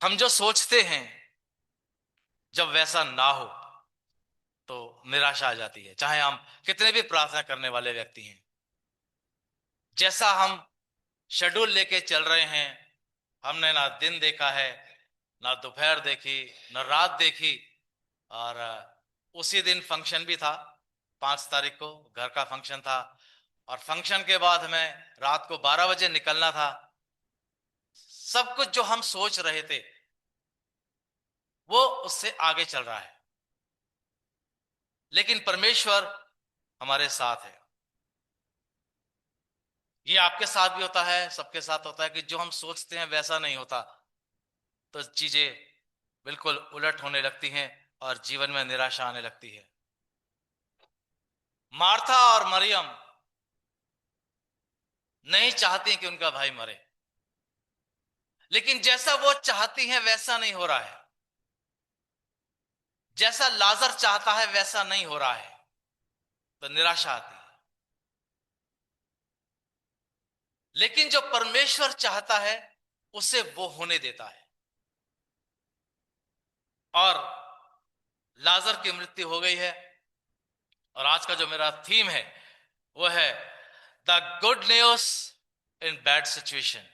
हम जो सोचते हैं जब वैसा ना हो तो निराशा आ जाती है, चाहे हम कितने भी प्रार्थना करने वाले व्यक्ति हैं। जैसा हम शेड्यूल लेके चल रहे हैं, हमने ना दिन देखा है, ना दोपहर देखी, ना रात देखी। और उसी दिन फंक्शन भी था, 5 तारीख को घर का फंक्शन था। और फंक्शन के बाद हमें रात को 12 बजे निकलना था। सब कुछ जो हम सोच रहे थे वो उससे आगे चल रहा है, लेकिन परमेश्वर हमारे साथ है। ये आपके साथ भी होता है, सबके साथ होता है कि जो हम सोचते हैं वैसा नहीं होता, तो चीजें बिल्कुल उलट होने लगती हैं और जीवन में निराशा आने लगती है। मार्था और मरियम नहीं चाहती कि उनका भाई मरे, लेकिन जैसा वो चाहती हैं वैसा नहीं हो रहा है। जैसा लाजर चाहता है वैसा नहीं हो रहा है, तो निराशा आती है। लेकिन जो परमेश्वर चाहता है उसे वो होने देता है। और लाजर की मृत्यु हो गई है। और आज का जो मेरा थीम है वो है the good news in bad situation.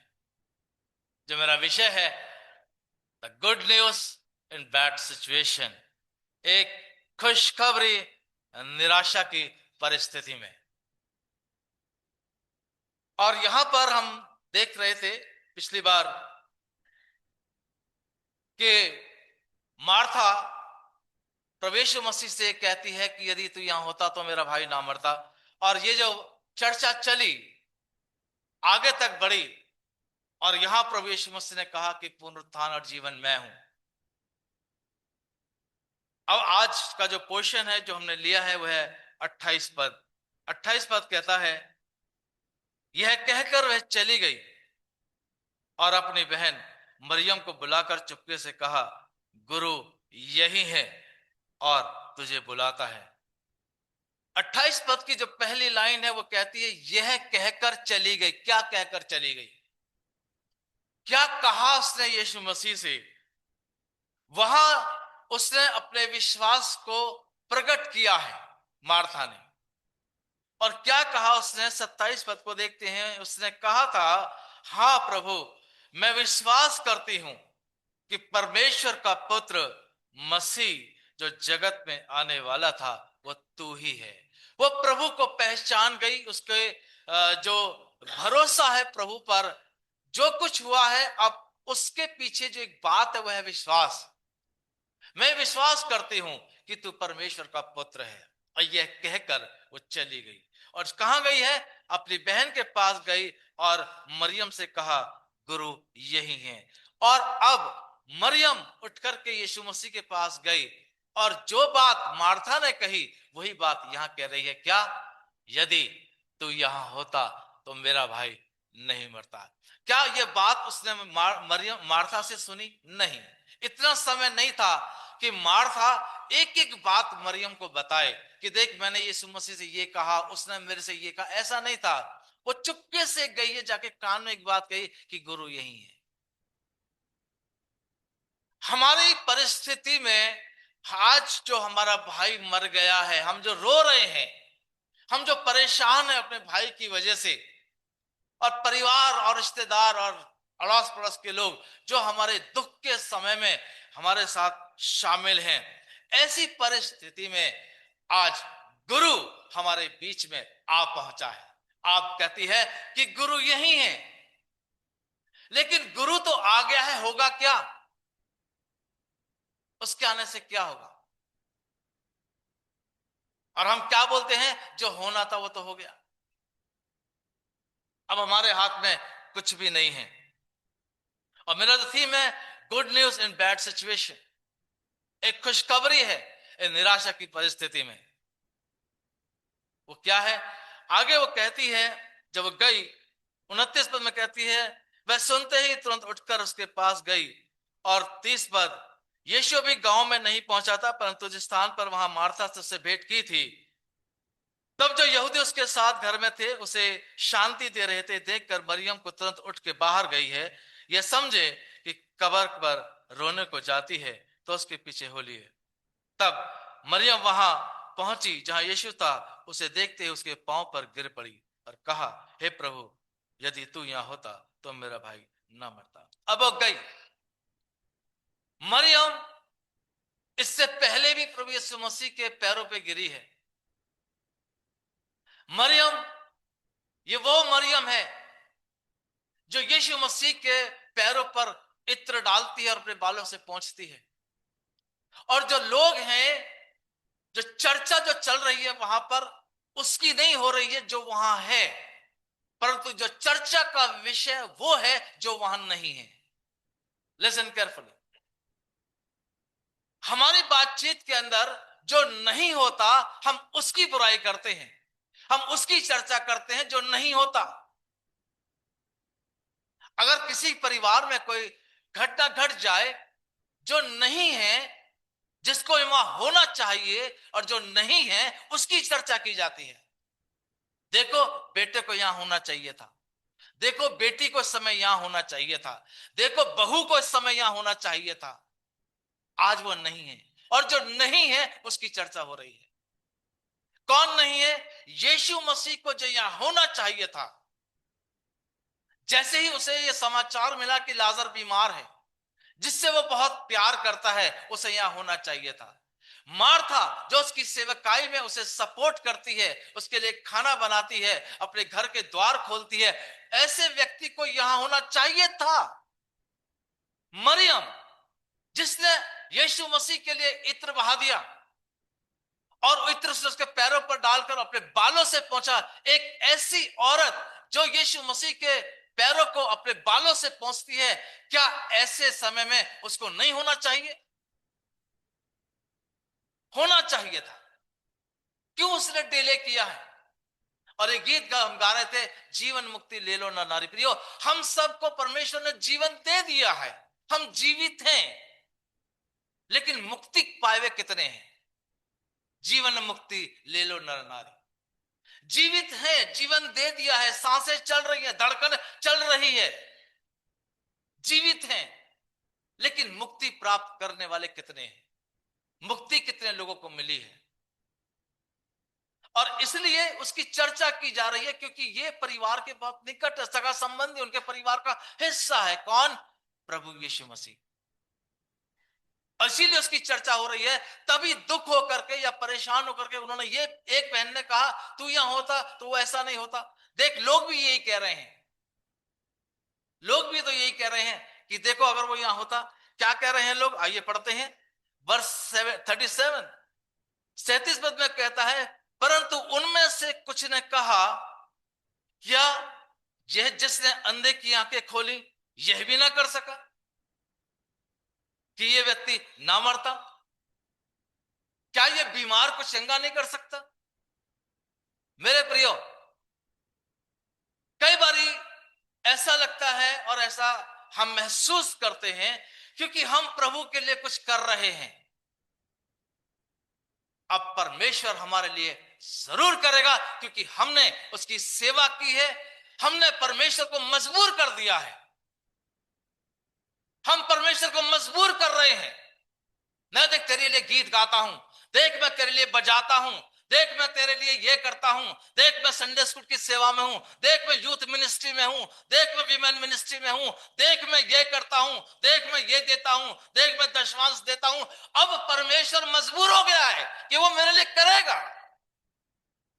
जो मेरा विषय है, the good news in bad situation, एक खुशखबरी निराशा की परिस्थिति में। और यहां पर हम देख रहे थे पिछली बार कि मार्था प्रवेश मसीह से कहती है कि यदि तू यहां होता तो मेरा भाई ना मरता। और ये जो चर्चा चली आगे तक बढ़ी, और यहां प्रभु यीशु मसीह ने कहा कि पुनरुत्थान और जीवन मैं हूं। अब आज का जो पोर्शन है जो हमने लिया है वह है 28 पद। 28 पद कहता है, यह कहकर वह चली गई और अपनी बहन मरियम को बुलाकर चुपके से कहा, गुरु यही है और तुझे बुलाता है। 28 पद की जो पहली लाइन है वो कहती है यह कहकर चली गई। क्या कहकर चली गई? क्या कहा उसने यीशु मसीह से? वहां उसने अपने विश्वास को प्रकट किया है मार्था ने। और क्या कहा उसने? 27 पद को देखते हैं। उसने कहा था, हाँ प्रभु, मैं विश्वास करती हूं कि परमेश्वर का पुत्र मसीह जो जगत में आने वाला था वो तू ही है। वो प्रभु को पहचान गई। उसके जो भरोसा है प्रभु पर, जो कुछ हुआ है, अब उसके पीछे जो एक बात है वह है विश्वास। मैं विश्वास करती हूं कि तू परमेश्वर का पुत्र है। और यह कहकर वो चली गई। और कहां गई है? अपनी बहन के पास गई और मरियम से कहा, गुरु यही है। और अब मरियम उठ करके यीशु मसीह के पास गई और जो बात मार्था ने कही वही बात यहां कह रही है। क्या? यदि तू यहां होता तो मेरा भाई नहीं मरता। क्या यह बात उसने मरियम मार्था से सुनी? नहीं। इतना समय नहीं था कि मार्था एक एक बात मरियम को बताए कि देख मैंने यीशु मसीह से ये कहा, उसने मेरे से ये कहा। ऐसा नहीं था। वो चुपके से गई है, जाके कान में एक बात कही कि गुरु यही है। हमारी परिस्थिति में आज जो हमारा भाई मर गया है, हम जो रो रहे हैं, हम जो परेशान हैं अपने भाई की वजह से, और परिवार और रिश्तेदार और अड़ोस पड़ोस के लोग जो हमारे दुख के समय में हमारे साथ शामिल हैं, ऐसी परिस्थिति में आज गुरु हमारे बीच में आ पहुंचा है। आप कहती है कि गुरु यही है, लेकिन गुरु तो आ गया है, होगा क्या? उसके आने से क्या होगा? और हम क्या बोलते हैं, जो होना था वो तो हो गया, अब हमारे हाथ में कुछ भी नहीं है। और मेरा जो थीम है, good news in bad situation, एक खुशखबरी है इन निराशा की परिस्थिति में। वो क्या है? आगे वो कहती है, जब वो गई, 29 पद में कहती है, वह सुनते ही तुरंत उठकर उसके पास गई। और 30 पद, यीशु भी गांव में नहीं पहुंचा था, परंतु जिस स्थान पर वहां मार्था से उससे भेंट की थी, तब जो यहूदी उसके साथ घर में थे उसे शांति दे रहे थे। देखकर मरियम को तुरंत उठ के बाहर गई है, यह समझे कि कब्र पर रोने को जाती है तो उसके पीछे हो लिए। तब मरियम वहां पहुंची जहां यीशु था, उसे देखते ही उसके पांव पर गिर पड़ी और कहा, हे प्रभु, यदि तू यहां होता तो मेरा भाई ना मरता। अब वो गई। मरियम इससे पहले भी प्रभु यीशु मसीह के पैरों पे गिरी है। मरियम, ये वो मरियम है जो यीशु मसीह के पैरों पर इत्र डालती है और अपने बालों से पोंछती है। और जो लोग हैं, जो चर्चा जो चल रही है वहां पर, उसकी नहीं हो रही है जो वहां है, परंतु जो चर्चा का विषय वो है जो वहां नहीं है। Listen carefully. हमारी बातचीत के अंदर जो नहीं होता हम उसकी बुराई करते हैं, हम उसकी चर्चा करते हैं जो नहीं होता। अगर किसी परिवार में कोई घटना घट जाए जो नहीं है, जिसको वहां होना चाहिए और जो नहीं है, उसकी चर्चा की जाती है। देखो, बेटे को यहां होना चाहिए था, देखो बेटी को इस समय यहां होना चाहिए था, देखो बहू को इस समय यहां होना चाहिए था। आज वो नहीं है, और जो नहीं है उसकी चर्चा हो रही है। कौन नहीं है? यीशु मसीह को जो यहां होना चाहिए था। जैसे ही उसे यह समाचार मिला कि लाजर बीमार है, जिससे वो बहुत प्यार करता है, उसे यहां होना चाहिए था। मार्था जो उसकी सेवकाई में उसे सपोर्ट करती है, उसके लिए खाना बनाती है, अपने घर के द्वार खोलती है, ऐसे व्यक्ति को यहां होना चाहिए था। मरियम, जिसने यीशु मसीह के लिए इत्र बहा दिया और इत्र से उसके पैरों पर डालकर अपने बालों से पहुंचा, एक ऐसी औरत जो यीशु मसीह के पैरों को अपने बालों से पहुंचती है, क्या ऐसे समय में उसको नहीं होना चाहिए? होना चाहिए था। क्यों उसने डिले किया है? और एक गीत हम गा रहे थे, जीवन मुक्ति ले लो ना नारी प्रियो। हम सबको परमेश्वर ने जीवन दे दिया है, हम जीवित हैं, लेकिन मुक्ति पाए हुए कितने हैं? जीवन मुक्ति ले लो नर नारी। जीवित है, जीवन दे दिया है, सांसें चल रही है, धड़कन चल रही है, जीवित हैं, लेकिन मुक्ति प्राप्त करने वाले कितने हैं? मुक्ति कितने लोगों को मिली है? और इसलिए उसकी चर्चा की जा रही है, क्योंकि ये परिवार के बहुत निकट सगा संबंधी, उनके परिवार का हिस्सा है। कौन? प्रभु यीशु मसीह। इसीलिए उसकी चर्चा हो रही है। तभी दुख होकर के या परेशान होकर के उन्होंने ये, एक बहन ने कहा, तू यहां होता तो वो ऐसा नहीं होता। देख, लोग भी यही कह रहे हैं, लोग भी तो यही कह रहे हैं कि देखो अगर वो यहां होता। क्या कह रहे हैं लोग? आइए पढ़ते हैं, वर्ष 37 37 पद में कहता है, परंतु उनमें से कुछ ने कहा, क्या यह जिसने अंधे की आंखें खोली यह भी ना कर सका कि यह व्यक्ति ना मरता? क्या यह बीमार को चंगा नहीं कर सकता? मेरे प्रियो, कई बारी ऐसा लगता है और ऐसा हम महसूस करते हैं, क्योंकि हम प्रभु के लिए कुछ कर रहे हैं। अब परमेश्वर हमारे लिए जरूर करेगा, क्योंकि हमने उसकी सेवा की है, हमने परमेश्वर को मजबूर कर दिया है, हम परमेश्वर को मजबूर कर रहे हैं। मैं देख तेरे लिए गीत गाता हूं, देख मैं तेरे लिए बजाता हूं, देख मैं तेरे लिए ये करता हूं, देख मैं संडे स्कूल की सेवा में हूं, देख मैं यूथ मिनिस्ट्री में हूं, देख मैं विमेन मिनिस्ट्री में हूं, देख मैं ये करता हूं, देख मैं ये देता हूं, देख मैं दशमांश देता हूं। अब परमेश्वर मजबूर हो गया है कि वो मेरे लिए करेगा।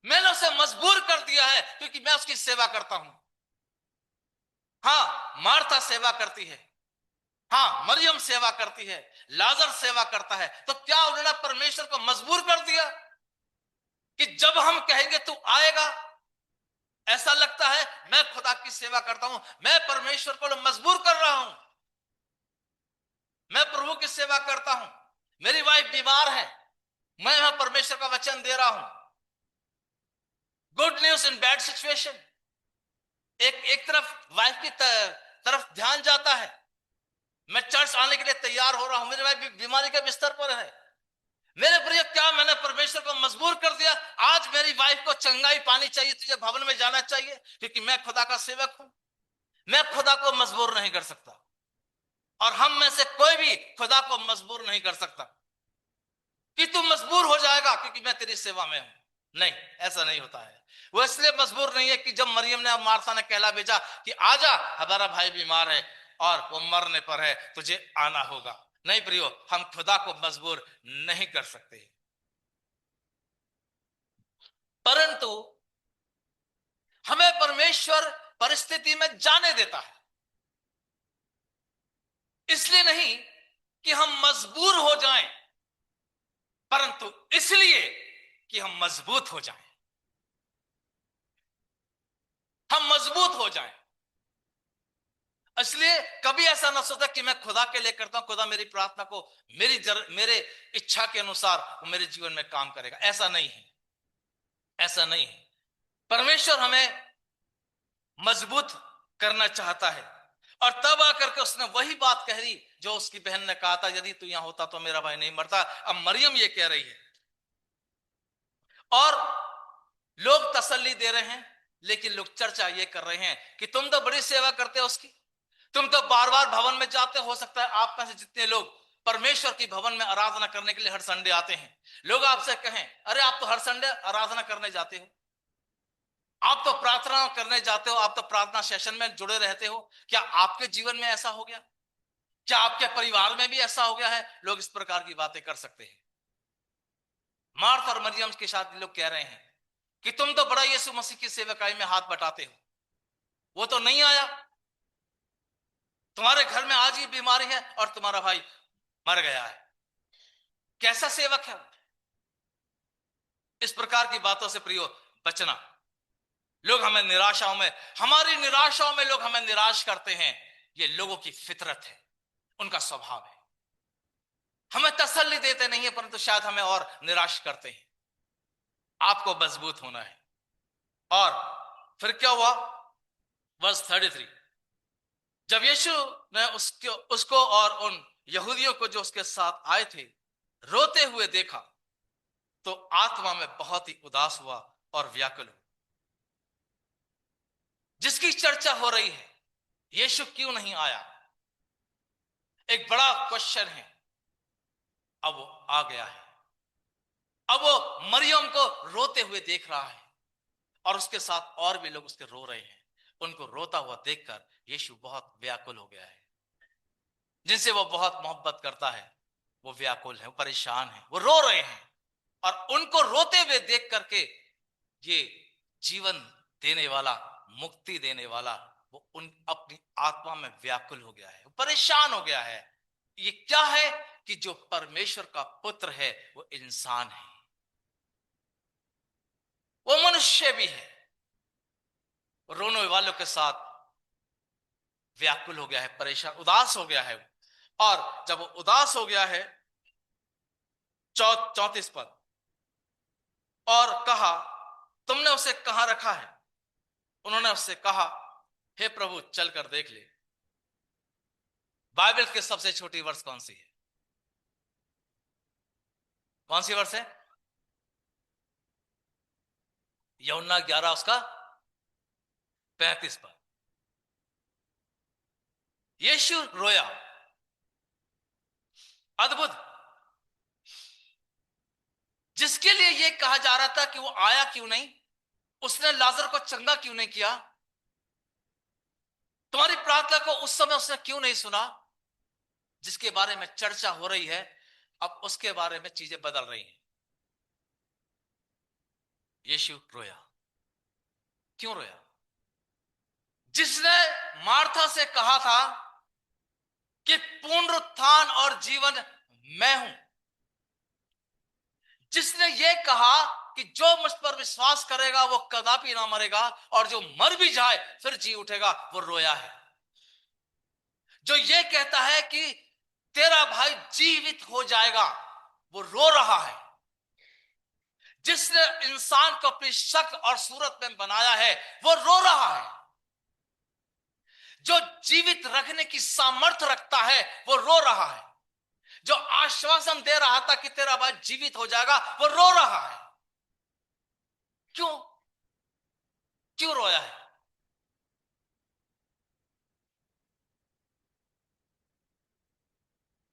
मैंने उसे मजबूर कर दिया है क्योंकि मैं उसकी सेवा करता हूं। हाँ, मार्था सेवा करती है, हाँ मरियम सेवा करती है, लाजर सेवा करता है। तो क्या उन्होंने परमेश्वर को मजबूर कर दिया कि जब हम कहेंगे तू आएगा? ऐसा लगता है मैं खुदा की सेवा करता हूं, मैं परमेश्वर को मजबूर कर रहा हूं, मैं प्रभु की सेवा करता हूं। मेरी वाइफ बीमार है, मैं यहां परमेश्वर का वचन दे रहा हूं। Good news in bad situation. एक तरफ वाइफ की तरफ ध्यान जाता है, मैं चर्च आने के लिए तैयार हो रहा हूं, मेरी वाइफ बीमारी के बिस्तर पर है। मेरे प्रिय, क्या मैंने परमेश्वर को मजबूर कर दिया? आज मेरी वाइफ को चंगाई पानी चाहिए, तुझे भवन में जाना चाहिए, क्योंकि मैं खुदा का सेवक हूं। मैं खुदा को मजबूर नहीं कर सकता। और हम में से कोई भी खुदा को मजबूर नहीं कर सकता कि तू मजबूर हो जाएगा क्योंकि मैं तेरी सेवा में हूं। नहीं, ऐसा नहीं होता है। वो इसलिए मजबूर नहीं है कि जब मरियम ने, मार्था ने कहला भेजा कि आजा, हमारा भाई बीमार है और वो मरने पर है, तुझे आना होगा। नहीं प्रियो, हम खुदा को मजबूर नहीं कर सकते, परंतु हमें परमेश्वर परिस्थिति में जाने देता है। इसलिए नहीं कि हम मजबूर हो जाएं, परंतु इसलिए कि हम मजबूत हो जाएं, हम मजबूत हो जाएं। इसलिए कभी ऐसा ना सोचा कि मैं खुदा के लिए करता हूं, खुदा मेरी प्रार्थना को मेरे इच्छा के अनुसार वो मेरे जीवन में काम करेगा। ऐसा नहीं है, ऐसा नहीं है। परमेश्वर हमें मजबूत करना चाहता है। और तब आकर के उसने वही बात कह दी जो उसकी बहन ने कहा था, यदि तू यहां होता तो मेरा भाई नहीं मरता। अब मरियम ये कह रही है और लोग तसल्ली दे रहे हैं, लेकिन लोग चर्चा ये कर रहे हैं कि तुम तो बड़ी सेवा करते हो उसकी, तुम तो बार बार भवन में जाते हो सकता है आप में से जितने लोग परमेश्वर की भवन में आराधना करने के लिए हर संडे आते हैं, लोग आपसे कहें अरे आप तो हर संडे आराधना करने जाते हो, आप तो प्रार्थना करने जाते हो, आप तो प्रार्थना सेशन में जुड़े रहते हो, क्या आपके जीवन में ऐसा हो गया? क्या आपके परिवार में भी ऐसा हो गया है? लोग इस प्रकार की बातें कर सकते हैं। मार्थ और मरियम के साथ लोग कह रहे हैं कि तुम तो बड़ा यीशु मसीह की सेवकाई में हाथ बटाते हो, वो तो नहीं आया, तुम्हारे घर में आज ही बीमारी है और तुम्हारा भाई मर गया है, कैसा सेवक है? इस प्रकार की बातों से प्रियो बचना। लोग हमें निराशाओं में, हमारी निराशाओं में लोग हमें निराश करते हैं, ये लोगों की फितरत है, उनका स्वभाव है। हमें तसल्ली देते नहीं है, परंतु शायद हमें और निराश करते हैं। आपको मजबूत होना है। और फिर क्या हुआ? वर्स 33, जब यीशु ने उसको और उन यहूदियों को जो उसके साथ आए थे रोते हुए देखा तो आत्मा में बहुत ही उदास हुआ और व्याकुल हुआ। जिसकी चर्चा हो रही है, यीशु क्यों नहीं आया, एक बड़ा क्वेश्चन है। अब वो आ गया है, अब वो मरियम को रोते हुए देख रहा है और उसके साथ और भी लोग उसके रो रहे हैं। उनको रोता हुआ देखकर यीशु बहुत व्याकुल हो गया है। जिनसे वो बहुत मोहब्बत करता है वो व्याकुल है, वो परेशान है, वो रो रहे हैं। और उनको रोते हुए देख करके ये जीवन देने वाला, मुक्ति देने वाला, वो उन अपनी आत्मा में व्याकुल हो गया है, वो परेशान हो गया है। ये क्या है कि जो परमेश्वर का पुत्र है वो इंसान है, वो मनुष्य भी है, रोने वालों के साथ व्याकुल हो गया है, परेशान, उदास हो गया है। और जब वो उदास हो गया है, 34 पद, और कहा तुमने उसे कहां रखा है? उन्होंने उससे कहा हे प्रभु चल कर देख ले। बाइबल की सबसे छोटी वर्ष कौन सी है? कौन सी वर्ष है? यूहन्ना 11 उसका 35 पद। यीशु रोया, अद्भुत। जिसके लिए यह कहा जा रहा था कि वो आया क्यों नहीं, उसने लाजर को चंगा क्यों नहीं किया, तुम्हारी प्रार्थना को उस समय उसने क्यों नहीं सुना, जिसके बारे में चर्चा हो रही है, अब उसके बारे में चीजें बदल रही हैं। यीशु रोया। क्यों रोया? जिसने मार्था से कहा था कि पुनरुत्थान और जीवन मैं हूं, जिसने यह कहा कि जो मुझ पर विश्वास करेगा वो कदापि ना मरेगा और जो मर भी जाए फिर जी उठेगा, वो रोया है। जो ये कहता है कि तेरा भाई जीवित हो जाएगा, वो रो रहा है। जिसने इंसान को अपनी शक्ल और सूरत में बनाया है वो रो रहा है। जो जीवित रखने की सामर्थ्य रखता है वो रो रहा है। जो आश्वासन दे रहा था कि तेरा भाई जीवित हो जाएगा वो रो रहा है। क्यों? क्यों रोया है?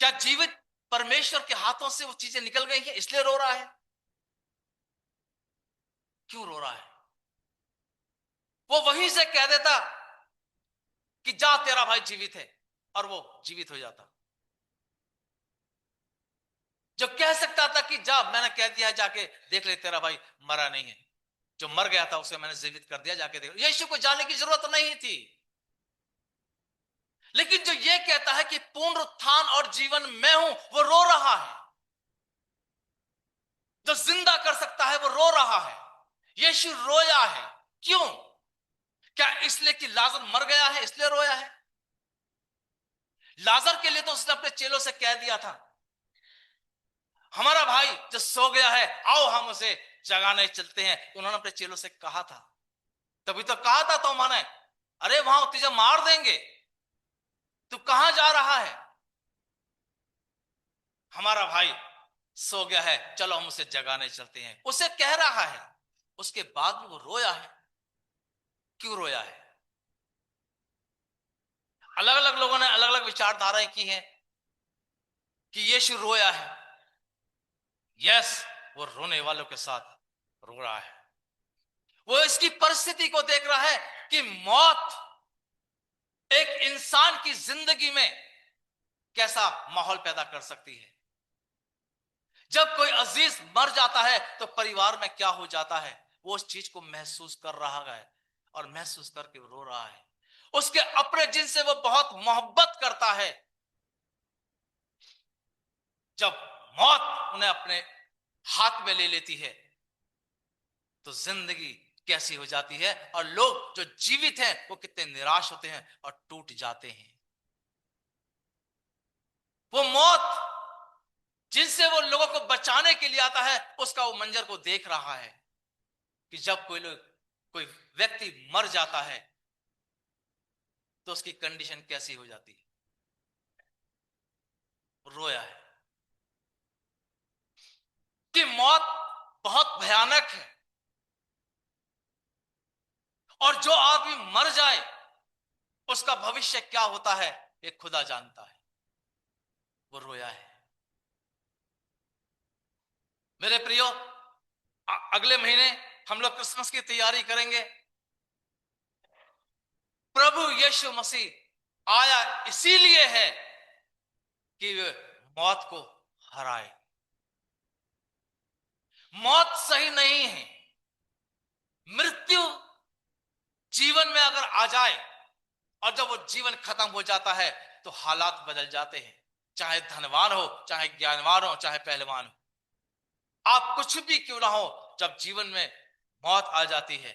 क्या जीवित परमेश्वर के हाथों से वो चीजें निकल गई हैं इसलिए रो रहा है? क्यों रो रहा है? वो वहीं से कह देता कि जा तेरा भाई जीवित है, और वो जीवित हो जाता। जो कह सकता था कि जा, मैंने कह दिया है, जाके देख ले तेरा भाई मरा नहीं है, जो मर गया था उसे मैंने जीवित कर दिया, जाके देख। यीशु को जाने की जरूरत नहीं थी। लेकिन जो ये कहता है कि पुनरुत्थान और जीवन मैं हूं, वो रो रहा है। जो जिंदा कर सकता है वो रो रहा है। यीशु रोया है। क्यों? क्या इसलिए कि लाजर मर गया है इसलिए रोया है? लाजर के लिए तो उसने अपने चेलों से कह दिया था, हमारा भाई जो सो गया है, आओ हम उसे जगाने चलते हैं। उन्होंने अपने चेलों से कहा था, तभी तो कहा था तो माने, अरे वहां तुझे मार देंगे, तू कहां जा रहा है? हमारा भाई सो गया है, चलो हम उसे जगाने चलते हैं, उसे कह रहा है। उसके बाद में वो रोया है। क्यों रोया है? अलग अलग लोगों ने अलग अलग विचारधाराएं की हैं कि यीशु रोया है। यस, वो रोने वालों के साथ रो रहा है। वो इसकी परिस्थिति को देख रहा है कि मौत एक इंसान की जिंदगी में कैसा माहौल पैदा कर सकती है। जब कोई अजीज मर जाता है तो परिवार में क्या हो जाता है, वो उस चीज को महसूस कर रहा है, और महसूस करके रो रहा है। उसके अपने जिनसे वो बहुत मोहब्बत करता है, जब मौत उन्हें अपने हाथ में ले लेती है तो जिंदगी कैसी हो जाती है, और लोग जो जीवित हैं वो कितने निराश होते हैं और टूट जाते हैं। वो मौत जिनसे वो लोगों को बचाने के लिए आता है, उसका वो मंजर को देख रहा है कि जब कोई व्यक्ति मर जाता है तो उसकी कंडीशन कैसी हो जाती है। रोया है कि मौत बहुत भयानक है, और जो आदमी मर जाए उसका भविष्य क्या होता है ये खुदा जानता है। वो रोया है। मेरे प्रियो, अगले महीने हम लोग क्रिसमस की तैयारी करेंगे। प्रभु यीशु मसीह आया इसीलिए है कि वे मौत को हराए। मौत सही नहीं है। मृत्यु जीवन में अगर आ जाए और जब वो जीवन खत्म हो जाता है तो हालात बदल जाते हैं। चाहे धनवान हो, चाहे ज्ञानवान हो, चाहे पहलवान हो, आप कुछ भी क्यों ना हो, जब जीवन में मौत आ जाती है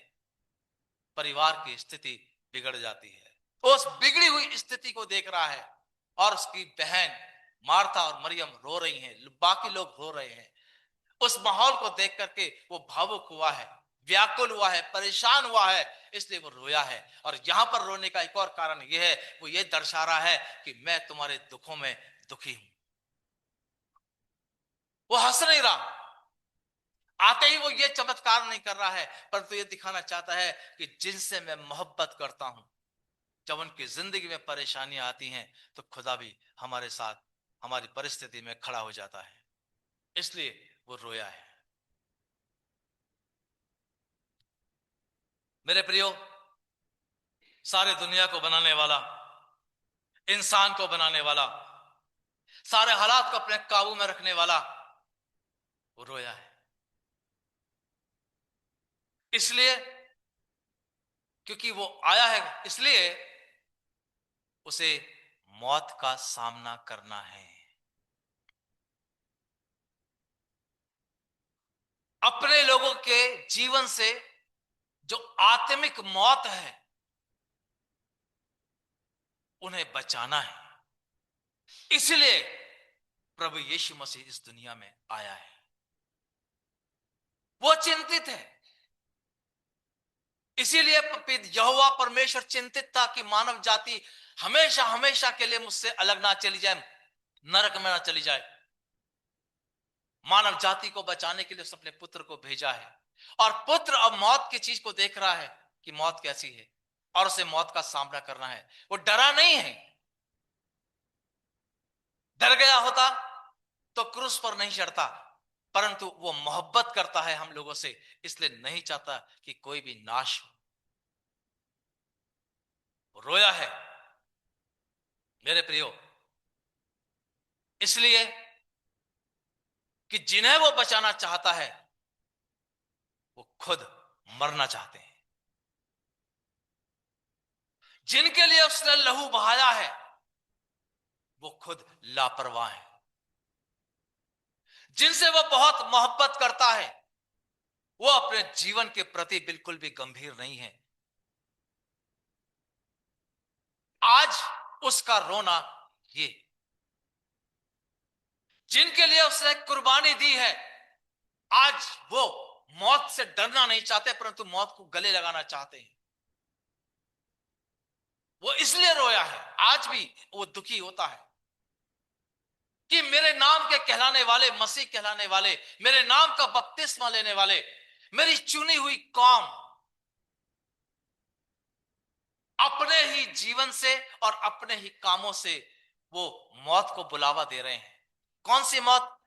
परिवार की स्थिति बिगड़ जाती है। तो उस बिगड़ी हुई स्थिति को देख रहा है, और उसकी बहन मार्था और मरियम रो रही हैं, बाकी लोग रो रहे हैं। उस माहौल को देख करके वो भावुक हुआ है, व्याकुल हुआ है, परेशान हुआ है, इसलिए वो रोया है। और यहां पर रोने का एक और कारण यह है, वो ये दर्शा रहा है कि मैं तुम्हारे दुखों में दुखी हूं। वो हंस नहीं रहा, आते ही वो ये चमत्कार नहीं कर रहा है, परंतु ये दिखाना चाहता है कि जिनसे मैं मोहब्बत करता हूं, जब उनकी जिंदगी में परेशानियां आती हैं तो खुदा भी हमारे साथ हमारी परिस्थिति में खड़ा हो जाता है। इसलिए वो रोया है। मेरे प्रियो, सारे दुनिया को बनाने वाला, इंसान को बनाने वाला, सारे हालात को अपने काबू में रखने वाला वो रोया है। इसलिए क्योंकि वो आया है, इसलिए उसे मौत का सामना करना है। अपने लोगों के जीवन से जो आत्मिक मौत है उन्हें बचाना है। इसलिए प्रभु यीशु मसीह इस दुनिया में आया है। वो चिंतित है। इसीलिए यहोवा परमेश्वर चिंतित था कि मानव जाति हमेशा हमेशा के लिए मुझसे अलग ना चली जाए, नरक में ना चली जाए। मानव जाति को बचाने के लिए उसने अपने पुत्र को भेजा है, और पुत्र अब मौत की चीज को देख रहा है कि मौत कैसी है, और उसे मौत का सामना करना है। वो डरा नहीं है। डर गया होता तो क्रूस पर नहीं चढ़ता, परंतु वो मोहब्बत करता है हम लोगों से, इसलिए नहीं चाहता कि कोई भी नाश हो। वो रोया है मेरे प्रियो, इसलिए कि जिन्हें वो बचाना चाहता है वो खुद मरना चाहते हैं। जिनके लिए उसने लहू बहाया है वो खुद लापरवाह है। जिनसे वो बहुत मोहब्बत करता है वो अपने जीवन के प्रति बिल्कुल भी गंभीर नहीं है। आज उसका रोना ये, जिनके लिए उसने कुर्बानी दी है, आज वो मौत से डरना नहीं चाहते परंतु मौत को गले लगाना चाहते हैं। वो इसलिए रोया है, आज भी वो दुखी होता है कि मेरे नाम के कहलाने वाले, मसीह कहलाने वाले, मेरे नाम का बपतिस्मा लेने वाले, मेरी चुनी हुई कौम अपने ही जीवन से और अपने ही कामों से वो मौत को बुलावा दे रहे हैं। कौन सी मौत?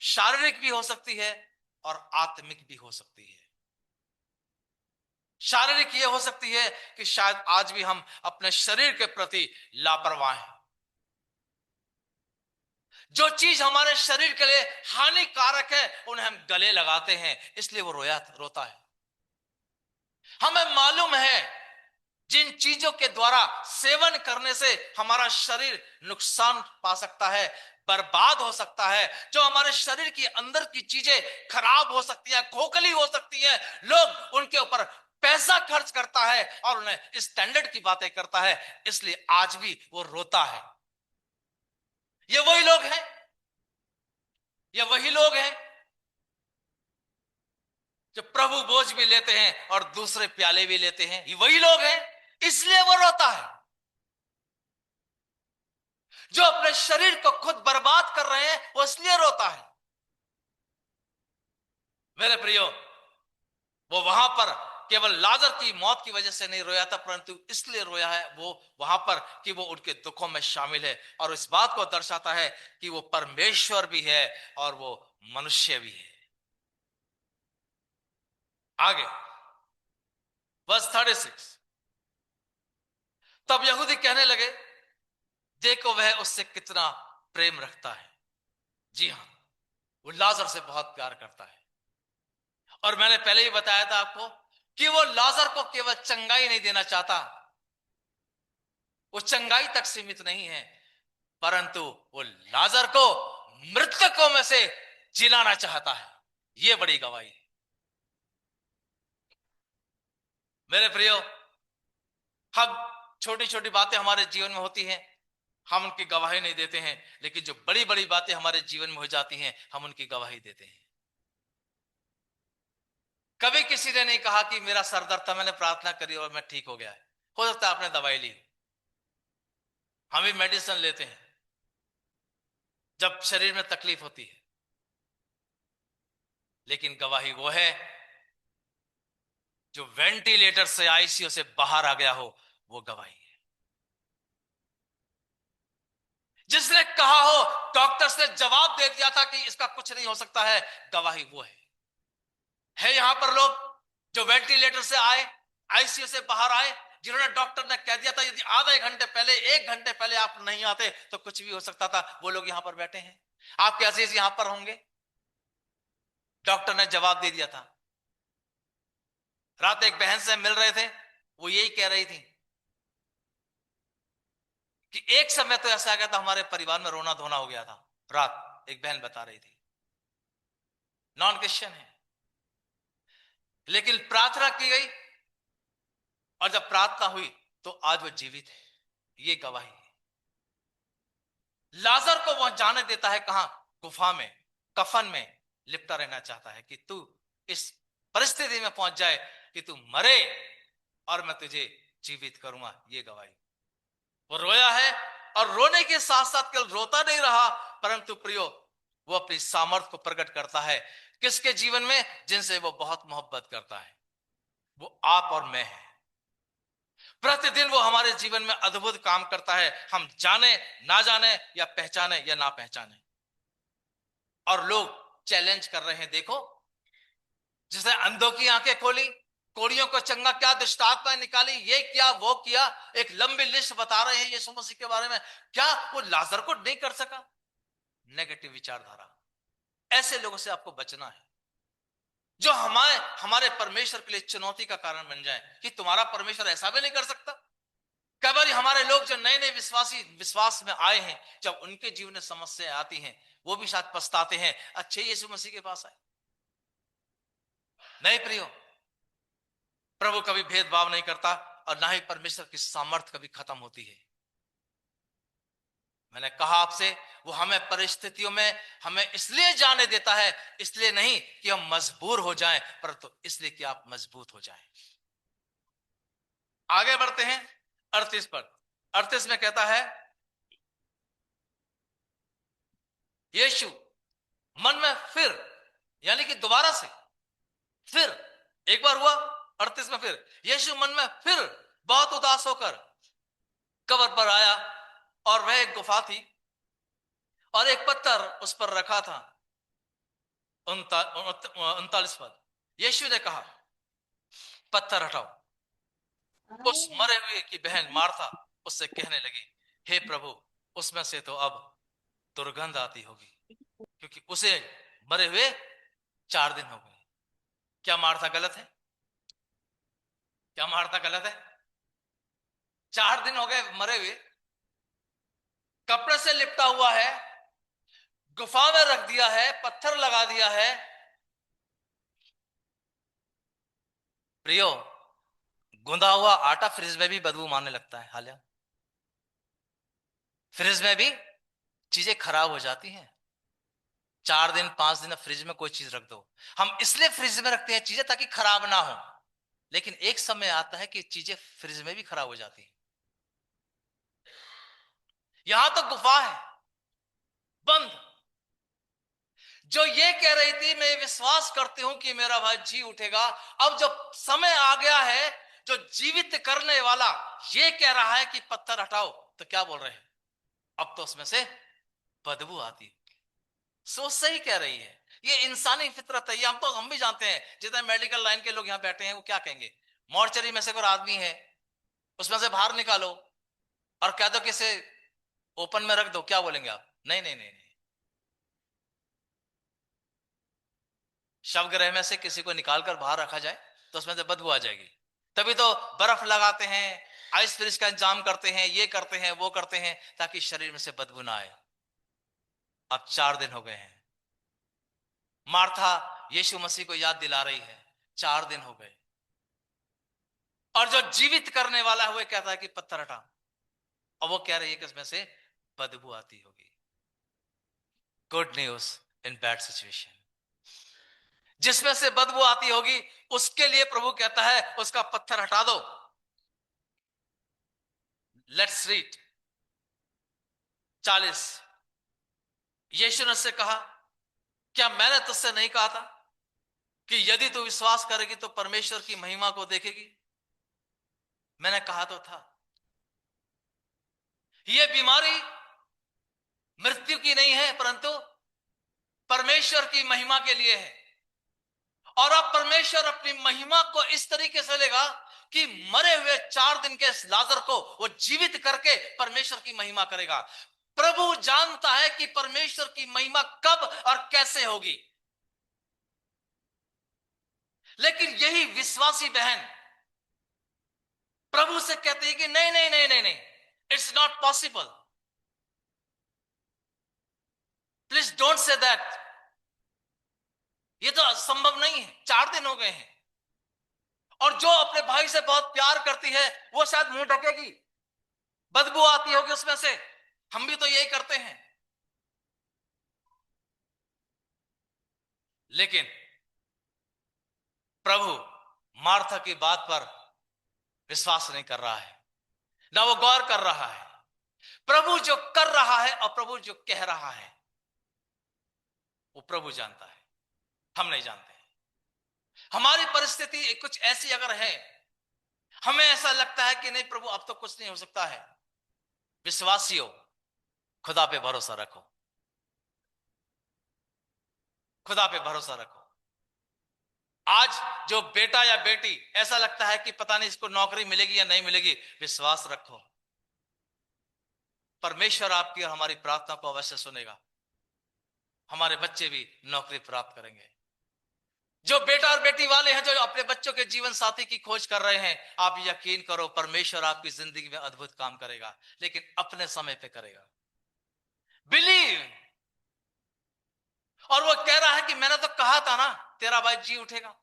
शारीरिक भी हो सकती है और आत्मिक भी हो सकती है। शारीरिक ये हो सकती है कि शायद आज भी हम अपने शरीर के प्रति लापरवाह हैं। जो चीज हमारे शरीर के लिए हानिकारक है उन्हें हम गले लगाते हैं, इसलिए वो रोता है। हमें मालूम है जिन चीजों के द्वारा सेवन करने से हमारा शरीर नुकसान पा सकता है, बर्बाद हो सकता है, जो हमारे शरीर के अंदर की चीजें खराब हो सकती है, खोखली हो सकती है, लोग उनके ऊपर पैसा खर्च करता है और उन्हें स्टैंडर्ड की बातें करता है, इसलिए आज भी वो रोता है। ये वही लोग हैं, ये वही लोग हैं जो प्रभु बोझ भी लेते हैं और दूसरे प्याले भी लेते हैं। ये वही लोग हैं, इसलिए वो रोता है। जो अपने शरीर को खुद बर्बाद कर रहे हैं वो इसलिए रोता है। मेरे प्रियो, वो वहां पर केवल लाजर की मौत की वजह से नहीं रोया था, परंतु इसलिए रोया है वो वहां पर कि वो उनके दुखों में शामिल है और इस बात को दर्शाता है कि वो परमेश्वर भी है और वो मनुष्य भी है। आगे वर्स 36, तब यहूदी कहने लगे, देखो वह उससे कितना प्रेम रखता है। जी हां, वो लाजर से बहुत प्यार करता है। और मैंने पहले ही बताया था आपको कि वो लाजर को केवल चंगाई नहीं देना चाहता, वो चंगाई तक सीमित नहीं है, परंतु वो लाजर को मृतकों में से जिलाना चाहता है। ये बड़ी गवाही है मेरे प्रियो। हम छोटी छोटी बातें हमारे जीवन में होती हैं, हम उनकी गवाही नहीं देते हैं, लेकिन जो बड़ी बड़ी बातें हमारे जीवन में हो जाती हैं हम उनकी गवाही देते हैं। कभी किसी ने नहीं कहा कि मेरा सर दर्द था, मैंने प्रार्थना करी और मैं ठीक हो गया है। हो सकता है आपने दवाई ली, हम भी मेडिसिन लेते हैं जब शरीर में तकलीफ होती है, लेकिन गवाही वो है जो वेंटिलेटर से, आईसीयू से बाहर आ गया हो, वो गवाही है। जिसने कहा हो, डॉक्टर्स ने जवाब दे दिया था कि इसका कुछ नहीं हो सकता है, गवाही वो है यहां पर लोग जो वेंटिलेटर से आए, आईसीयू से बाहर आए, जिन्होंने डॉक्टर ने कह दिया था यदि आधे घंटे पहले, 1 घंटे पहले आप नहीं आते तो कुछ भी हो सकता था, वो लोग यहां पर बैठे हैं। आपके अजीज यहां पर होंगे। डॉक्टर ने जवाब दे दिया था। रात एक बहन से मिल रहे थे, वो यही कह रही थी कि एक समय तो ऐसा आ गया था हमारे परिवार में रोना धोना हो गया था। रात एक बहन बता रही थी, नॉन क्रिश्चियन है, लेकिन प्रार्थना की गई और जब प्रार्थना हुई तो आज वो जीवित है। ये गवाही है। लाजर को वह जाने देता है कहां? गुफा में, कफन में लिपटा रहना चाहता है कि तू इस परिस्थिति में पहुंच जाए कि तू मरे और मैं तुझे जीवित करूंगा। ये गवाही। वो रोया है और रोने के साथ साथ केवल रोता नहीं रहा, परंतु प्रियो वो अपनी सामर्थ को प्रकट करता है। किसके जीवन में? जिनसे वो बहुत मोहब्बत करता है। वो आप और मैं हैं। प्रतिदिन वो हमारे जीवन में अद्भुत काम करता है, हम जाने ना जाने या पहचाने या ना पहचाने। और लोग चैलेंज कर रहे हैं, देखो जिसने अंधों की आंखें खोली, कोड़ियों को चंगा क्या, दुष्टात्माएं निकाली, ये किया वो किया, एक लंबी लिस्ट बता रहे हैं यीशु मसीह के बारे में। क्या वो लाजर को नहीं कर सका? नेगेटिव विचारधारा। ऐसे लोगों से आपको बचना है, जो हमारे हमारे परमेश्वर के लिए चुनौती का कारण बन जाए कि तुम्हारा परमेश्वर ऐसा भी नहीं कर सकता। कई बार हमारे लोग जो नए नए विश्वास में आए हैं, जब उनके जीवन में समस्याएं आती हैं, वो भी शायद पछताते हैं, अच्छे यीशु मसीह के पास आए। नहीं प्रियो, प्रभु कभी भेदभाव नहीं करता और ना ही परमेश्वर की सामर्थ्य कभी खत्म होती है। मैंने कहा आपसे, वो हमें परिस्थितियों में हमें इसलिए जाने देता है, इसलिए नहीं कि हम मजबूर हो जाएं, परंतु इसलिए कि आप मजबूत हो जाएं। आगे बढ़ते हैं 38 पर। 38 में कहता है, यीशु मन में फिर, यानी कि दोबारा से, फिर एक बार हुआ, 38 में फिर यीशु मन में फिर बहुत उदास होकर कब्र पर आया, और वह एक गुफा थी और एक पत्थर उस पर रखा था। 39 पद, यीशु ने कहा, पत्थर हटाओ। उस मरे हुए की बहन मार्था उससे कहने लगी, हे प्रभु, उसमें से तो अब दुर्गंध आती होगी, क्योंकि उसे मरे हुए 4 दिन हो गए। क्या मार्था गलत है? क्या मार्था गलत है? 4 दिन हो गए मरे हुए, कपड़े से लिपटा हुआ है, गुफा में रख दिया है, पत्थर लगा दिया है। प्रियो, गूंदा हुआ आटा फ्रिज में भी बदबू मारने लगता है। हालिया फ्रिज में भी चीजें खराब हो जाती हैं। 4 दिन 5 दिन फ्रिज में कोई चीज रख दो, हम इसलिए फ्रिज में रखते हैं चीजें ताकि खराब ना हो, लेकिन एक समय आता है कि चीजें फ्रिज में भी खराब हो जाती हैं। यहां तो गुफा है, बंद। जो ये कह रही थी, मैं विश्वास करती हूं कि मेरा भाई जी उठेगा, अब जब समय आ गया है, जो जीवित करने वाला ये कह रहा है कि पत्थर हटाओ, तो क्या बोल रहे हैं? अब तो उसमें से बदबू आती है। सोच से ही कह रही है, ये इंसानी फितरत है। ये हम भी जानते हैं, जितने मेडिकल लाइन के लोग यहां बैठे हैं वो क्या कहेंगे, मॉर्चरी में से कोई आदमी है, उसमें से बाहर निकालो और कह दो कि इसे ओपन में रख दो, क्या बोलेंगे आप? नहीं नहीं नहीं नहीं। शवगृह में से किसी को निकालकर बाहर रखा जाए तो उसमें से बदबू आ जाएगी। तभी तो बर्फ लगाते हैं, आइस फ्रिज का इंतजाम करते हैं, ये करते हैं वो करते हैं, ताकि शरीर में से बदबू ना आए। अब 4 दिन हो गए हैं, मार्था यीशु मसीह को याद दिला रही है, 4 दिन हो गए, और जो जीवित करने वाला है वो कहता है कि पत्थर हटा, और वो कह रही है कि इसमें से बदबू आती होगी। Good news in bad situation. जिसमें से बदबू आती होगी उसके लिए प्रभु कहता है उसका पत्थर हटा दो। Let's read 40। यीशु ने उससे कहा, क्या मैंने तुझसे नहीं कहा था कि यदि तू विश्वास करेगी तो परमेश्वर की महिमा को देखेगी? मैंने कहा तो था। यह बीमारी मृत्यु की नहीं है, परंतु परमेश्वर की महिमा के लिए है। और अब परमेश्वर अपनी महिमा को इस तरीके से लेगा कि मरे हुए 4 दिन के इस लाजर को वो जीवित करके परमेश्वर की महिमा करेगा। प्रभु जानता है कि परमेश्वर की महिमा कब और कैसे होगी, लेकिन यही विश्वासी बहन प्रभु से कहती है कि नहीं नहीं नहीं नहीं नहीं, it's not possible, please don't say that, ये तो असंभव नहीं है, 4 दिन हो गए हैं। और जो अपने भाई से बहुत प्यार करती है वो शायद मुंह ढकेगी, बदबू आती होगी उसमें से, हम भी तो यही करते हैं। लेकिन प्रभु मार्था की बात पर विश्वास नहीं कर रहा है, ना वो गौर कर रहा है। प्रभु जो कर रहा है और प्रभु जो कह रहा है वो प्रभु जानता है, हम नहीं जानते। हमारी परिस्थिति कुछ ऐसी अगर है, हमें ऐसा लगता है कि नहीं प्रभु अब तो कुछ नहीं हो सकता है। विश्वासियों, खुदा पे भरोसा रखो, खुदा पे भरोसा रखो। आज जो बेटा या बेटी ऐसा लगता है कि पता नहीं इसको नौकरी मिलेगी या नहीं मिलेगी, विश्वास रखो, परमेश्वर आपकी और हमारी प्रार्थना को अवश्य सुनेगा। हमारे बच्चे भी नौकरी प्राप्त करेंगे। जो बेटा और बेटी वाले हैं जो अपने बच्चों के जीवन साथी की खोज कर रहे हैं, आप यकीन करो परमेश्वर आपकी जिंदगी में अद्भुत काम करेगा, लेकिन अपने समय पे करेगा। बिलीव। और वो कह रहा है कि मैंने तो कहा था ना तेरा भाई जी उठेगा,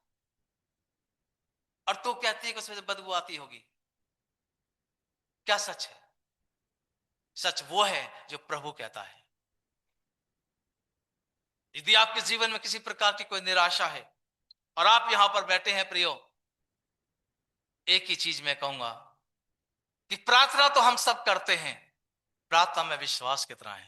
और तू कहती है कि उसमें से बदबू आती होगी। क्या सच है? सच वो है जो प्रभु कहता है। यदि आपके जीवन में किसी प्रकार की कोई निराशा है और आप यहां पर बैठे हैं प्रियो, एक ही चीज मैं कहूंगा कि प्रार्थना तो हम सब करते हैं, प्रार्थना में विश्वास कितना है।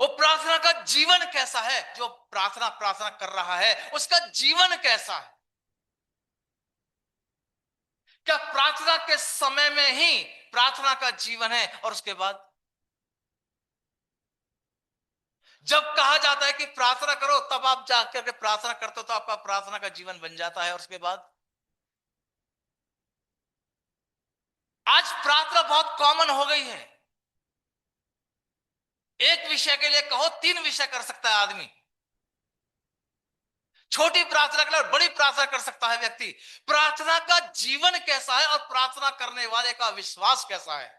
वो प्रार्थना का जीवन कैसा है? जो प्रार्थना प्रार्थना कर रहा है उसका जीवन कैसा है? क्या प्रार्थना के समय में ही प्रार्थना का जीवन है और उसके बाद जब कहा जाता है कि प्रार्थना करो तब आप जाकर के प्रार्थना करते हो तो आपका प्रार्थना का जीवन बन जाता है, और उसके बाद आज प्रार्थना बहुत कॉमन हो गई है। एक विषय के लिए कहो 3 विषय कर सकता है आदमी। छोटी प्रार्थना के लिए बड़ी प्रार्थना कर सकता है व्यक्ति। प्रार्थना का जीवन कैसा है और प्रार्थना करने वाले का विश्वास कैसा है,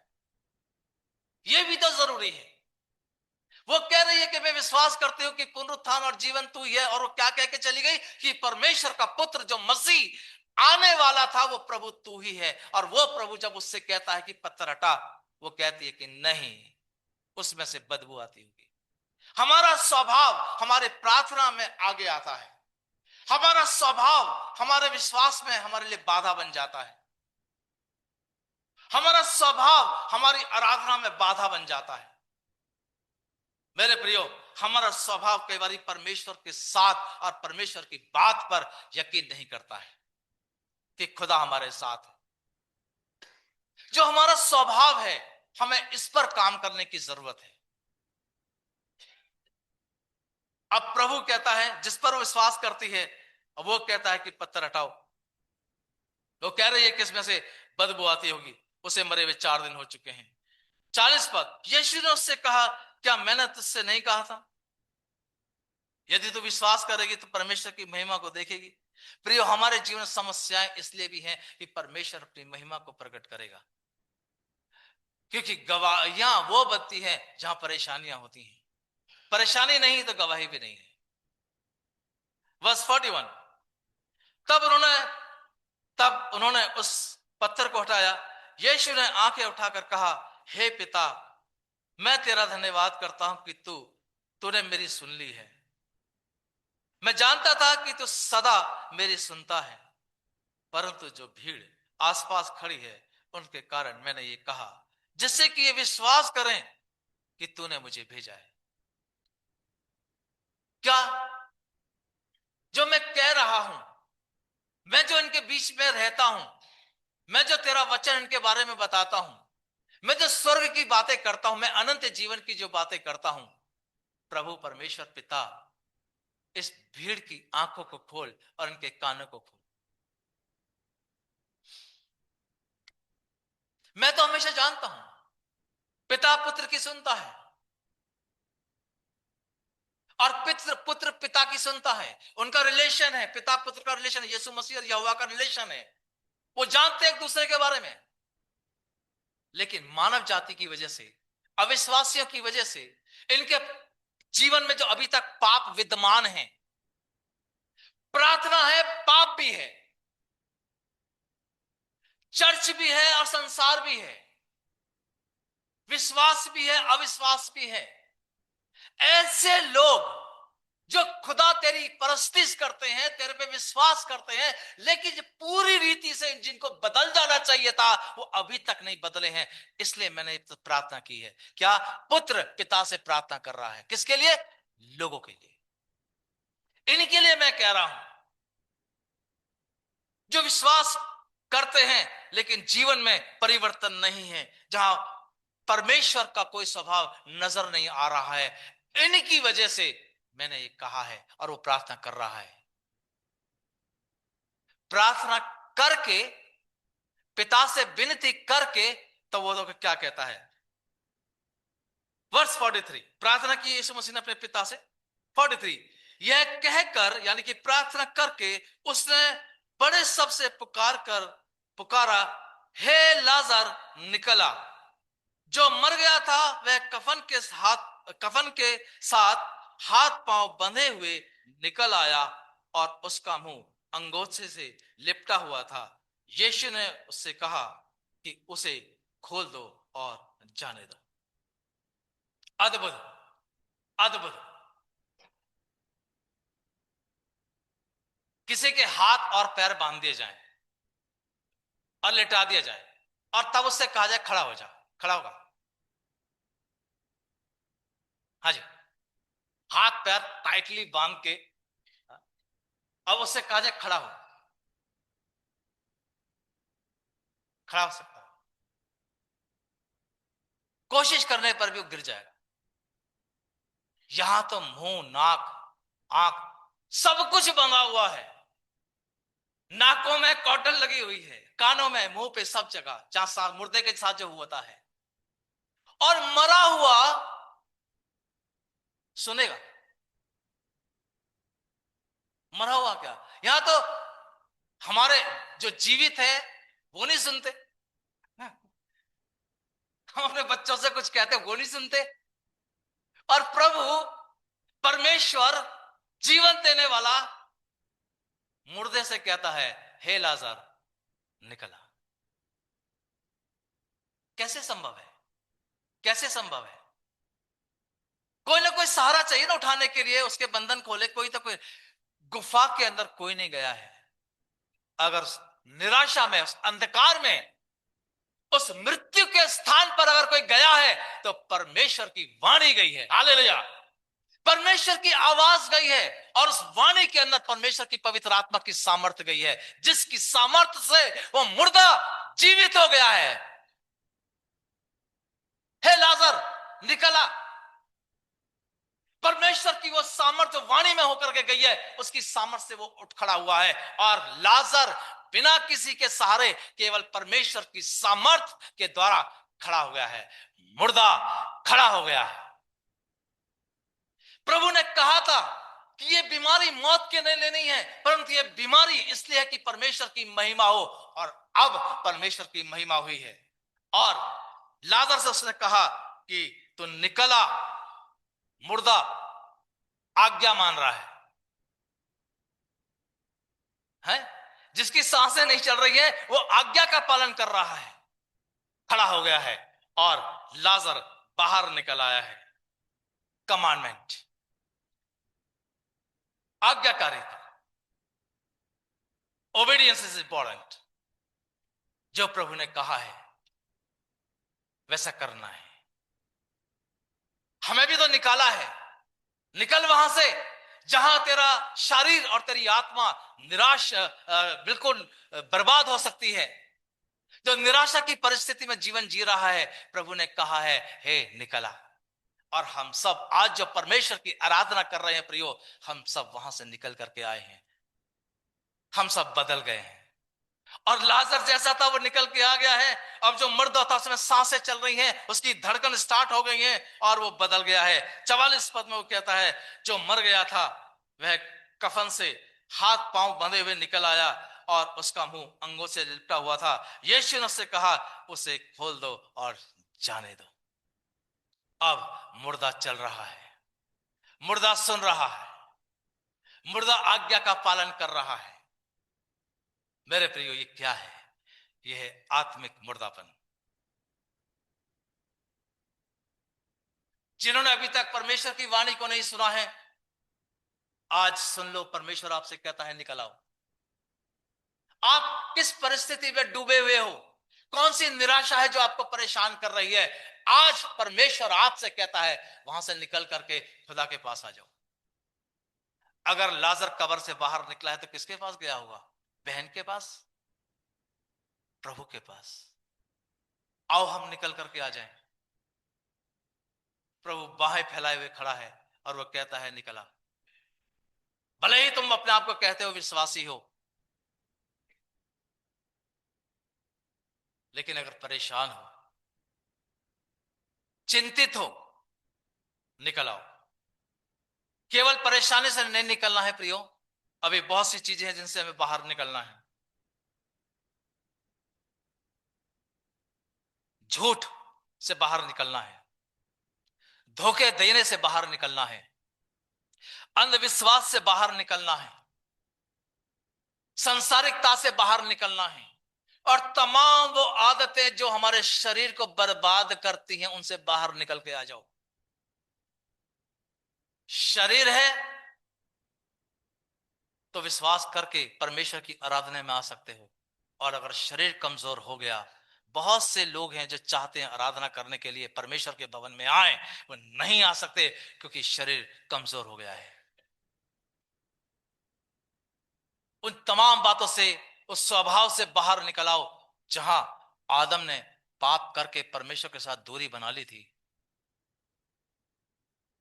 यह भी तो जरूरी है। वो कह रही है कि मैं विश्वास करती हूं कि पुनरुत्थान और जीवन तू ही है, और वो क्या कह के चली गई कि परमेश्वर का पुत्र जो मसीह आने वाला था वो प्रभु तू ही है। और वो प्रभु जब उससे कहता है कि पत्थर हटा, वो कहती है कि नहीं, उसमें से बदबू आती होगी। हमारा स्वभाव हमारे प्रार्थना में आगे आता है, हमारा स्वभाव हमारे विश्वास में हमारे लिए बाधा बन जाता है, हमारा स्वभाव हमारी आराधना में बाधा बन जाता है। मेरे प्रियो, हमारा स्वभाव कई बार परमेश्वर के साथ और परमेश्वर की बात पर यकीन नहीं करता है कि खुदा हमारे साथ है। जो हमारा स्वभाव है, हमें इस पर काम करने की जरूरत है। अब प्रभु कहता है जिस पर वो विश्वास करती है, वो कहता है कि पत्थर हटाओ। वो कह रही है कि इसमें से बदबू आती होगी, उसे मरे हुए 4 दिन हो चुके हैं। 40 पद, यीशु ने उससे कहा क्या मैंने तुझसे नहीं कहा था, यदि तू विश्वास करेगी तो परमेश्वर की महिमा को देखेगी। प्रियो, हमारे जीवन समस्याएं इसलिए भी हैं कि परमेश्वर अपनी महिमा को प्रकट करेगा, क्योंकि गवाहियां वो बनती हैं जहां परेशानियां होती हैं। परेशानी नहीं तो गवाही भी नहीं है। वर्स 41, तब उन्होंने तब उन्होंने उस पत्थर को हटाया। यीशु ने आंखें उठाकर कहा, हे पिता, मैं तेरा धन्यवाद करता हूं कि तूने मेरी सुन ली है। मैं जानता था कि तू सदा मेरी सुनता है, परंतु जो भीड़ आसपास खड़ी है उनके कारण मैंने ये कहा, जिससे कि ये विश्वास करें कि तूने मुझे भेजा है। क्या जो मैं कह रहा हूं, मैं जो इनके बीच में रहता हूं, मैं जो तेरा वचन इनके बारे में बताता हूं, मैं जो स्वर्ग की बातें करता हूं, मैं अनंत जीवन की जो बातें करता हूं, प्रभु परमेश्वर पिता इस भीड़ की आंखों को खोल और इनके कानों को खोल। मैं तो हमेशा जानता हूं पिता पुत्र की सुनता है और पुत्र पिता की सुनता है। उनका रिलेशन है, पिता पुत्र का रिलेशन, यीशु मसीह और यहोवा का रिलेशन है। वो जानते हैं एक दूसरे के बारे में। लेकिन मानव जाति की वजह से, अविश्वासियों की वजह से, इनके जीवन में जो अभी तक पाप विद्यमान है, प्रार्थना है, पाप भी है, चर्च भी है और संसार भी है, विश्वास भी है, अविश्वास भी है। ऐसे लोग जो खुदा तेरी परस्तिश करते हैं, तेरे पे विश्वास करते हैं, लेकिन पूरी रीति से जिनको बदल जाना चाहिए था वो अभी तक नहीं बदले हैं। इसलिए मैंने प्रार्थना की है। क्या? पुत्र पिता से प्रार्थना कर रहा है, किसके लिए? लोगों के लिए। इनके लिए मैं कह रहा हूं। जो विश्वास करते हैं लेकिन जीवन में परिवर्तन नहीं है, जहां परमेश्वर का कोई स्वभाव नजर नहीं आ रहा है, इनकी वजह से मैंने ये कहा है। और वो प्रार्थना कर रहा है, प्रार्थना करके, पिता से विनती करके, तो वो लोग क्या कहता है, वर्स 43, प्रार्थना की यीशु मसीह ने अपने पिता से। 43, यह कहकर, यानी कि प्रार्थना करके, उसने बड़े शब्द से पुकारा, हे लाजर निकला। जो मर गया था वह कफन के साथ हाथ पांव बंधे हुए निकल आया, और उसका मुंह अंगोछे से लिपटा हुआ था। यीशु ने उससे कहा कि उसे खोल दो और जाने दो। अद्भुत, अद्भुत। किसी के हाथ और पैर बांध दिए जाएं और लेटा दिया जाए, और तब उससे कहा जाए खड़ा हो जा, खड़ा होगा। हाँ जी, हाथ पैर टाइटली बांध के, अब उससे कहा जाए खड़ा हो, खड़ा हो सकता है। कोशिश करने पर भी वो गिर जाएगा। यहां तो मुंह, नाक, आंख, सब कुछ बंधा हुआ है। नाकों में कॉटन लगी हुई है, कानों में, मुंह पे, सब जगह, जहां मुर्दे के साथ जो हुआ है। और मरा हुआ सुनेगा? मरा हुआ क्या, यहां तो हमारे जो जीवित है वो नहीं सुनते। हम अपने बच्चों से कुछ कहते वो नहीं सुनते, और प्रभु परमेश्वर जीवन देने वाला मुर्दे से कहता है, हे लाजर निकला। कैसे संभव है, कैसे संभव है? कोई ना कोई सहारा चाहिए ना उठाने के लिए, उसके बंधन खोले कोई तो कोई। गुफा के अंदर कोई नहीं गया है। अगर निराशा में, उस अंधकार में, उस मृत्यु के स्थान पर अगर कोई गया है, तो परमेश्वर की वाणी गई है। हालेलुया। परमेश्वर की आवाज गई है, और उस वाणी के अंदर परमेश्वर की पवित्र आत्मा की सामर्थ्य गई है, जिसकी सामर्थ्य से वो मुर्दा जीवित हो गया है। हे लाजर निकला। परमेश्वर की वो सामर्थ्य वाणी में होकर के गई है, उसकी सामर्थ्य से वो उठ खड़ा हुआ है। और लाजर बिना किसी के सहारे, केवल परमेश्वर की सामर्थ्य के द्वारा खड़ा हो गया है। मुर्दा खड़ा हो गया है। प्रभु ने कहा था कि ये बीमारी मौत के लिए नहीं है, परंतु ये बीमारी इसलिए है कि परमेश्वर की महिमा हो। और अब परमेश्वर की महिमा हुई है। और लाजर से उसने कहा कि तू निकला। मुर्दा आज्ञा मान रहा है? जिसकी सांसें नहीं चल रही है, वो आज्ञा का पालन कर रहा है, खड़ा हो गया है, और लाजर बाहर निकल आया है। कमांडमेंट, आज्ञाकारी था। Obedience is important. जो प्रभु ने कहा है वैसा करना है। हमें भी तो निकाला है। निकल वहां से जहां तेरा शरीर और तेरी आत्मा निराश, बिल्कुल बर्बाद हो सकती है। जो निराशा की परिस्थिति में जीवन जी रहा है, प्रभु ने कहा है, हे निकला। और हम सब आज जो परमेश्वर की आराधना कर रहे हैं प्रियो, हम सब वहां से निकल करके आए हैं। हम सब बदल गए हैं। और लाजर जैसा था वो निकल के आ गया है। अब जो मर्द था उसमें सांसें चल रही हैं, उसकी धड़कन स्टार्ट हो गई है, और वो बदल गया है। 44 पद में वो कहता है, जो मर गया था वह कफन से हाथ पांव बंधे हुए निकल आया, और उसका मुंह अंगों से लिपटा हुआ था। यीशु ने उससे कहा, उसे खोल दो और जाने दो। अब मुर्दा चल रहा है, मुर्दा सुन रहा है, मुर्दा आज्ञा का पालन कर रहा है। मेरे प्रियो, ये क्या है? यह है आत्मिक मुर्दापन। जिन्होंने अभी तक परमेश्वर की वाणी को नहीं सुना है, आज सुन लो। परमेश्वर आपसे कहता है, निकल आओ। आप किस परिस्थिति में डूबे हुए हो? कौन सी निराशा है जो आपको परेशान कर रही है? आज परमेश्वर आपसे कहता है, वहां से निकल करके खुदा के पास आ जाओ। अगर लाजर कब्र से बाहर निकला है तो किसके पास गया होगा? बहन के पास, प्रभु के पास। आओ हम निकल करके आ जाएं। प्रभु बाहें फैलाए हुए खड़ा है और वो कहता है निकला। भले ही तुम अपने आप को कहते हो विश्वासी हो, लेकिन अगर परेशान हो, चिंतित हो, निकल आओ। केवल परेशानी से नहीं निकलना है प्रियो, अभी बहुत सी चीजें हैं जिनसे हमें बाहर निकलना है। झूठ से बाहर निकलना है, धोखे देने से बाहर निकलना है, अंधविश्वास से बाहर निकलना है, संसारिकता से बाहर निकलना है, और तमाम वो आदतें जो हमारे शरीर को बर्बाद करती हैं उनसे बाहर निकल के आ जाओ। शरीर है तो विश्वास करके परमेश्वर की आराधना में आ सकते हो, और अगर शरीर कमजोर हो गया, बहुत से लोग हैं जो चाहते हैं आराधना करने के लिए परमेश्वर के भवन में आए, वो नहीं आ सकते क्योंकि शरीर कमजोर हो गया है। उन तमाम बातों से, उस स्वभाव से बाहर निकल आओ जहां आदम ने पाप करके परमेश्वर के साथ दूरी बना ली थी।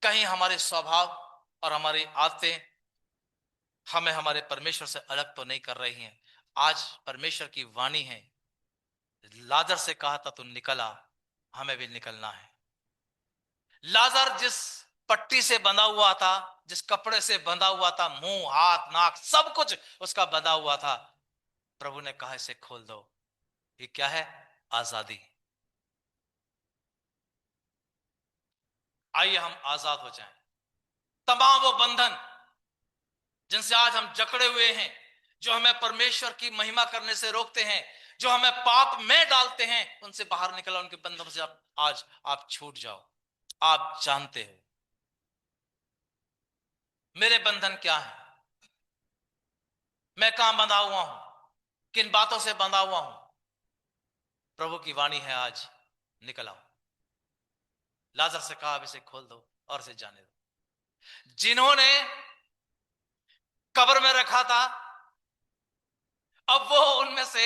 कहीं हमारे स्वभाव और हमारी आदतें हमें हमारे परमेश्वर से अलग तो नहीं कर रही हैं। आज परमेश्वर की वाणी है, लाजर से कहा था तू निकला, हमें भी निकलना है। लाजर जिस पट्टी से बंधा हुआ था, जिस कपड़े से बंधा हुआ था, मुंह हाथ नाक सब कुछ उसका बंधा हुआ था, प्रभु ने कहा इसे खोल दो। ये क्या है? आजादी। आइए हम आजाद हो जाएं। तमाम वो बंधन जिनसे आज हम जकड़े हुए हैं, जो हमें परमेश्वर की महिमा करने से रोकते हैं, जो हमें पाप में डालते हैं, उनसे बाहर निकलो। उनके बंधन से आज आप छूट जाओ। आप जानते हो मेरे बंधन क्या है, मैं कहां बंधा हुआ हूं, किन बातों से बंधा हुआ हूं। प्रभु की वाणी है आज, निकल आओ। लाजर से कहा अब इसे खोल दो और इसे जाने दो। जिन्होंने कब्र में रखा था, अब वो उनमें से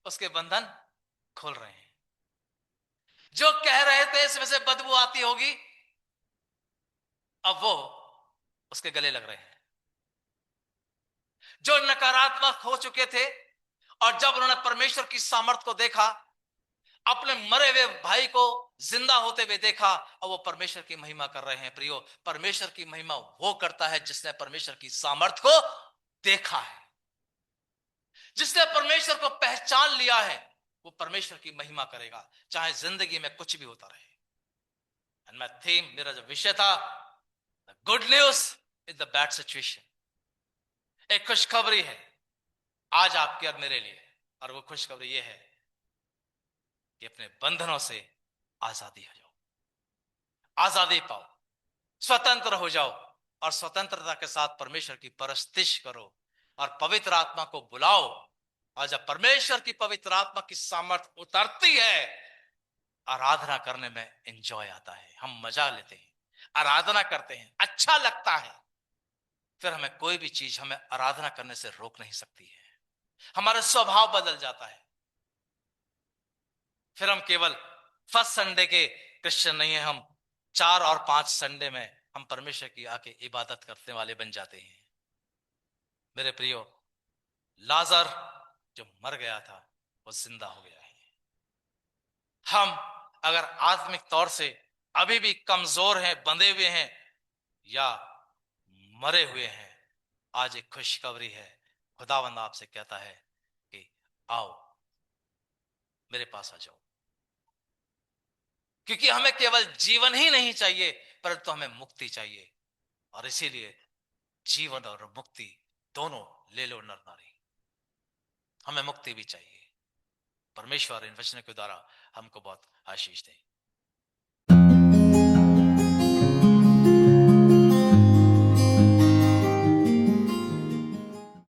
उसके बंधन खोल रहे हैं। जो कह रहे थे इसमें से बदबू आती होगी, अब वो उसके गले लग रहे हैं। जो नकारात्मक हो चुके थे, और जब उन्होंने परमेश्वर की सामर्थ को देखा, अपने मरे हुए भाई को जिंदा होते हुए देखा, और वो परमेश्वर की महिमा कर रहे हैं। प्रियो, परमेश्वर की महिमा वो करता है जिसने परमेश्वर की सामर्थ को देखा है, जिसने परमेश्वर को पहचान लिया है, वो परमेश्वर की महिमा करेगा, चाहे जिंदगी में कुछ भी होता रहे। एंड माय थीम, मेरा जो विषय था, good news is the bad situation. एक खुशखबरी है आज आपके और मेरे लिए, और वो खुशखबरी ये है कि अपने बंधनों से आजादी हो जाओ, आजादी पाओ, स्वतंत्र हो जाओ, और स्वतंत्रता के साथ परमेश्वर की परस्तिश करो और पवित्र आत्मा को बुलाओ। और जब परमेश्वर की पवित्र आत्मा की सामर्थ उतरती है, आराधना करने में एंजॉय आता है, हम मजा लेते हैं, आराधना करते हैं, अच्छा लगता है। फिर हमें कोई भी चीज हमें आराधना करने से रोक नहीं सकती है। हमारा स्वभाव बदल जाता है। फिर हम केवल फर्स्ट संडे के क्रिश्चियन नहीं है, हम 4 और 5 संडे में हम परमेश्वर की आके इबादत करने वाले बन जाते हैं। मेरे प्रियो, लाजर जो मर गया था वो जिंदा हो गया है। हम अगर आत्मिक तौर से अभी भी कमजोर हैं, बंधे हुए हैं, या मरे हुए हैं, आज एक खुशखबरी है। खुदावंद आपसे कहता है कि आओ मेरे पास आ जाओ, क्योंकि हमें केवल जीवन ही नहीं चाहिए, परंतु हमें मुक्ति चाहिए। और इसीलिए जीवन और मुक्ति दोनों ले लो नर नारी, हमें मुक्ति भी चाहिए। परमेश्वर इन वचनों के द्वारा हमको बहुत आशीष दे।